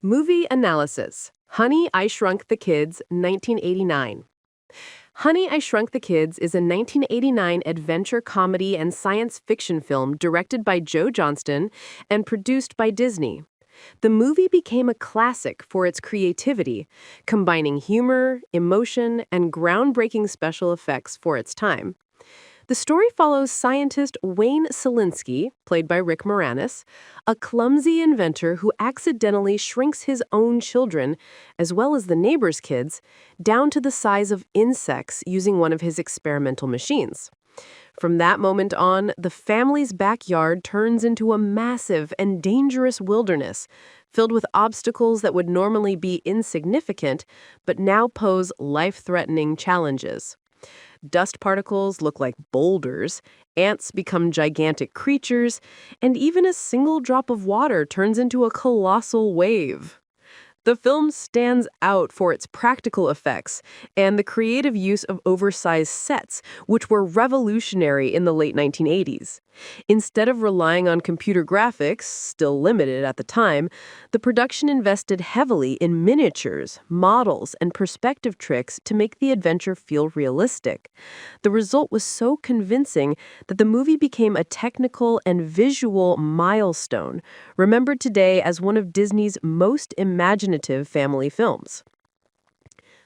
Movie analysis. Honey, I Shrunk the Kids, 1989. Honey, I Shrunk the Kids is a 1989 adventure comedy and science fiction film directed by Joe Johnston and produced by Disney. The movie became a classic for its creativity, combining humor, emotion, and groundbreaking special effects for its time. The story follows scientist Wayne Szalinski, played by Rick Moranis, a clumsy inventor who accidentally shrinks his own children, as well as the neighbors' kids, down to the size of insects using one of his experimental machines. From that moment on, the family's backyard turns into a massive and dangerous wilderness, filled with obstacles that would normally be insignificant, but now pose life-threatening challenges. Dust particles look like boulders, ants become gigantic creatures, and even a single drop of water turns into a colossal wave. The film stands out for its practical effects and the creative use of oversized sets, which were revolutionary in the late 1980s. Instead of relying on computer graphics, still limited at the time, the production invested heavily in miniatures, models, and perspective tricks to make the adventure feel realistic. The result was so convincing that the movie became a technical and visual milestone, remembered today as one of Disney's most imaginative family films.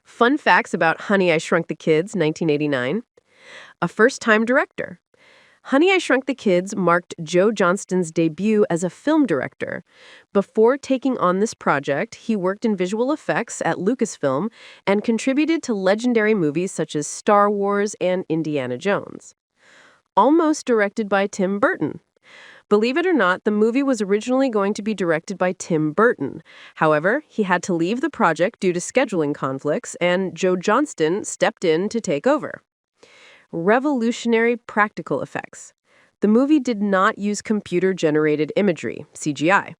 Fun facts about Honey, I Shrunk the Kids, 1989. A first-time director. Honey, I Shrunk the Kids marked Joe Johnston's debut as a film director. Before taking on this project, he worked in visual effects at Lucasfilm and contributed to legendary movies such as Star Wars and Indiana Jones. Almost directed by Tim Burton. Believe it or not, the movie was originally going to be directed by Tim Burton. However, he had to leave the project due to scheduling conflicts, and Joe Johnston stepped in to take over. Revolutionary practical effects. The movie did not use computer-generated imagery, CGI.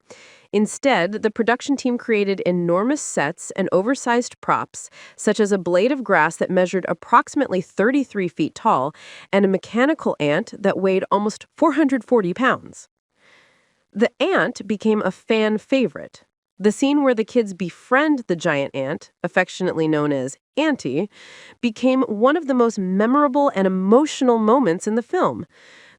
Instead, the production team created enormous sets and oversized props, such as a blade of grass that measured approximately 33 feet tall and a mechanical ant that weighed almost 440 pounds. The ant became a fan favorite. The scene where the kids befriend the giant ant, affectionately known as Auntie, became one of the most memorable and emotional moments in the film.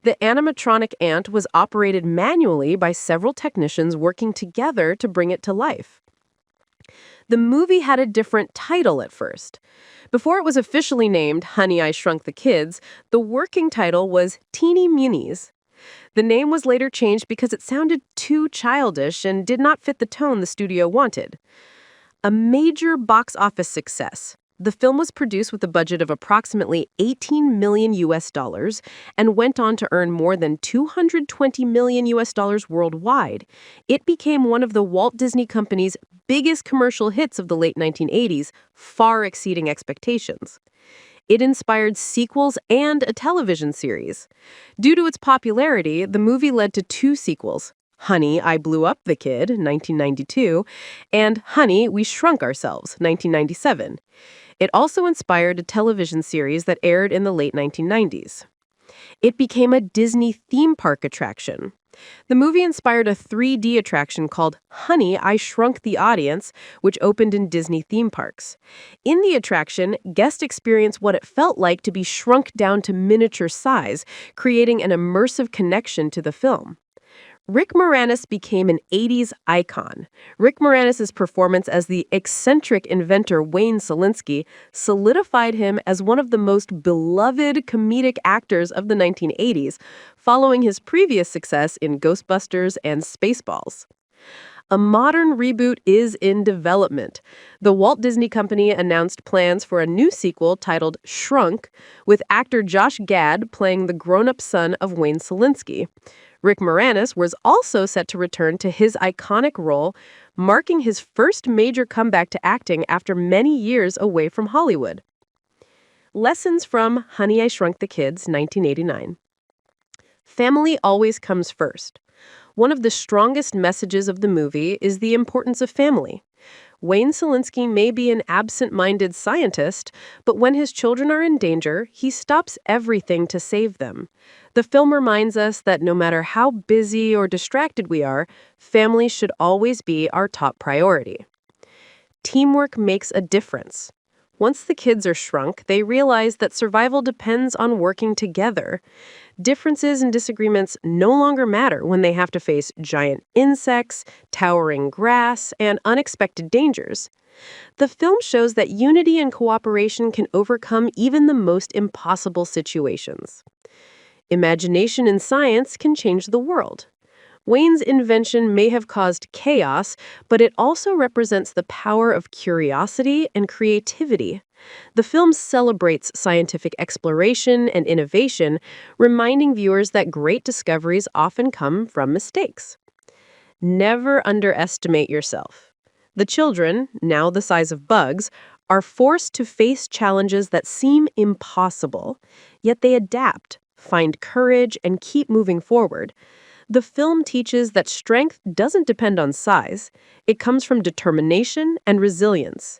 The animatronic ant was operated manually by several technicians working together to bring it to life. The movie had a different title at first. Before it was officially named Honey, I Shrunk the Kids, the working title was Teeny Munies. The name was later changed because it sounded too childish and did not fit the tone the studio wanted. A major box office success. The film was produced with a budget of approximately $18 million and went on to earn more than $220 million worldwide. It became one of the Walt Disney Company's biggest commercial hits of the late 1980s, far exceeding expectations. It inspired sequels and a television series. Due to its popularity, the movie led to two sequels, Honey, I Blew Up the Kid, 1992, and Honey, We Shrunk Ourselves, 1997. It also inspired a television series that aired in the late 1990s. It became a Disney theme park attraction. The movie inspired a 3D attraction called Honey, I Shrunk the Audience, which opened in Disney theme parks. In the attraction, guests experienced what it felt like to be shrunk down to miniature size, creating an immersive connection to the film. Rick Moranis became an 80s icon. Rick Moranis' performance as the eccentric inventor Wayne Szalinski solidified him as one of the most beloved comedic actors of the 1980s, following his previous success in Ghostbusters and Spaceballs. A modern reboot is in development. The Walt Disney Company announced plans for a new sequel titled Shrunk, with actor Josh Gad playing the grown-up son of Wayne Szalinski. Rick Moranis was also set to return to his iconic role, marking his first major comeback to acting after many years away from Hollywood. Lessons from Honey, I Shrunk the Kids, 1989. Family always comes first. One of the strongest messages of the movie is the importance of family. Wayne Szalinski may be an absent-minded scientist, but when his children are in danger, he stops everything to save them. The film reminds us that no matter how busy or distracted we are, family should always be our top priority. Teamwork makes a difference. Once the kids are shrunk, they realize that survival depends on working together. Differences and disagreements no longer matter when they have to face giant insects, towering grass, and unexpected dangers. The film shows that unity and cooperation can overcome even the most impossible situations. Imagination in science can change the world. Wayne's invention may have caused chaos, but it also represents the power of curiosity and creativity. The film celebrates scientific exploration and innovation, reminding viewers that great discoveries often come from mistakes. Never underestimate yourself. The children, now the size of bugs, are forced to face challenges that seem impossible, yet they adapt, find courage, and keep moving forward. The film teaches that strength doesn't depend on size. It comes from determination and resilience.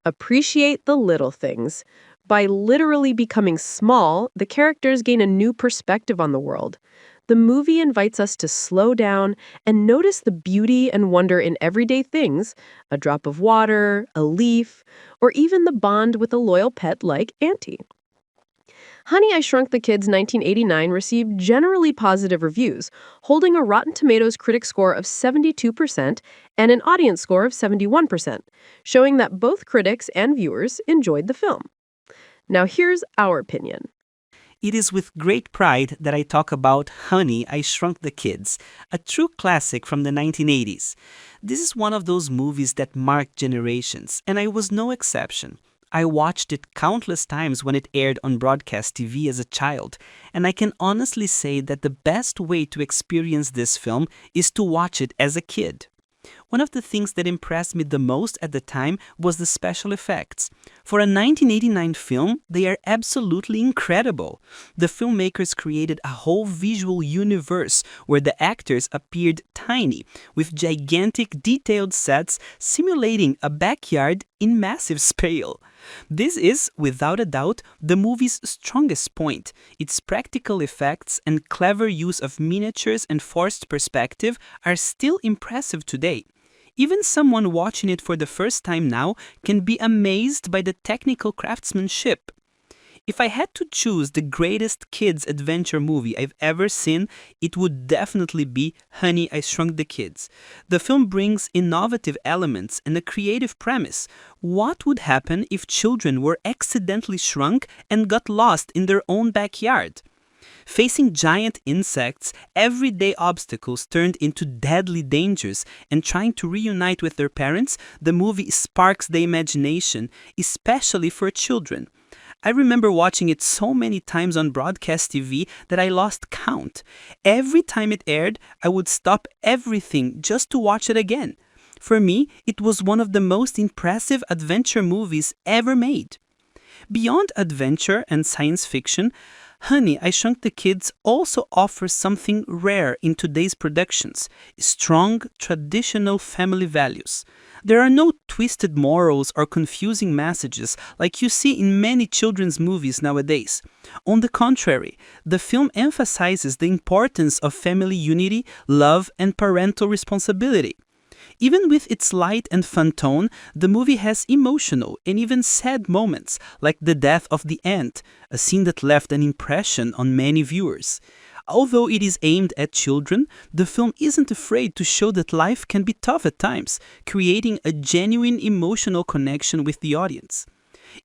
Appreciate the little things. By literally becoming small, the characters gain a new perspective on the world. The movie invites us to slow down and notice the beauty and wonder in everyday things, a drop of water, a leaf, or even the bond with a loyal pet like Auntie. Honey, I Shrunk the Kids 1989 received generally positive reviews, holding a Rotten Tomatoes critic score of 72% and an audience score of 71%, showing that both critics and viewers enjoyed the film. Now here's our opinion. It is with great pride that I talk about Honey, I Shrunk the Kids, a true classic from the 1980s. This is one of those movies that marked generations, and I was no exception. I watched it countless times when it aired on broadcast TV as a child, and I can honestly say that the best way to experience this film is to watch it as a kid. One of the things that impressed me the most at the time was the special effects. For a 1989 film, they are absolutely incredible. The filmmakers created a whole visual universe where the actors appeared tiny, with gigantic detailed sets simulating a backyard in massive scale. This is, without a doubt, the movie's strongest point. Its practical effects and clever use of miniatures and forced perspective are still impressive today. Even someone watching it for the first time now can be amazed by the technical craftsmanship. If I had to choose the greatest kids' adventure movie I've ever seen, it would definitely be Honey, I Shrunk the Kids. The film brings innovative elements and a creative premise. What would happen if children were accidentally shrunk and got lost in their own backyard? Facing giant insects, everyday obstacles turned into deadly dangers, and trying to reunite with their parents, the movie sparks the imagination, especially for children. I remember watching it so many times on broadcast TV that I lost count. Every time it aired, I would stop everything just to watch it again. For me, it was one of the most impressive adventure movies ever made. Beyond adventure and science fiction, Honey, I Shrunk the Kids also offers something rare in today's productions: strong, traditional family values. There are no twisted morals or confusing messages like you see in many children's movies nowadays. On the contrary, the film emphasizes the importance of family unity, love, and parental responsibility. Even with its light and fun tone, the movie has emotional and even sad moments, like the death of the ant, a scene that left an impression on many viewers. Although it is aimed at children, the film isn't afraid to show that life can be tough at times, creating a genuine emotional connection with the audience.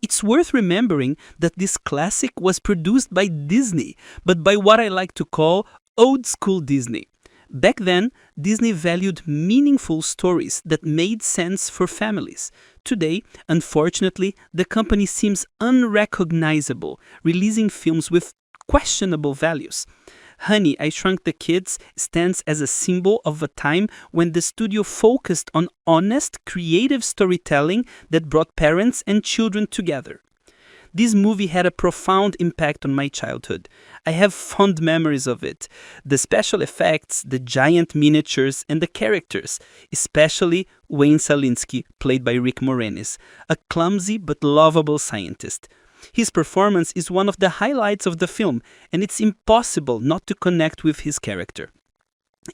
It's worth remembering that this classic was produced by Disney, but by what I like to call old school Disney. Back then, Disney valued meaningful stories that made sense for families. Today, unfortunately, the company seems unrecognizable, releasing films with questionable values. Honey, I Shrunk the Kids stands as a symbol of a time when the studio focused on honest, creative storytelling that brought parents and children together. This movie had a profound impact on my childhood. I have fond memories of it. The special effects, the giant miniatures, and the characters, especially Wayne Szalinski, played by Rick Moranis, a clumsy but lovable scientist. His performance is one of the highlights of the film, and it's impossible not to connect with his character.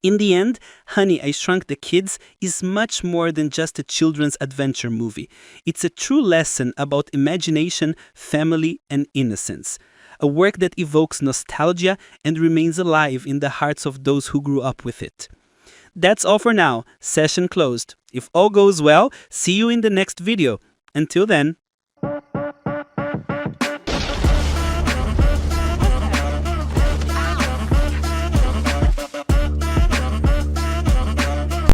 In the end, Honey, I Shrunk the Kids is much more than just a children's adventure movie. It's a true lesson about imagination, family, and innocence. A work that evokes nostalgia and remains alive in the hearts of those who grew up with it. That's all for now. Session closed. If all goes well, see you in the next video. Until then,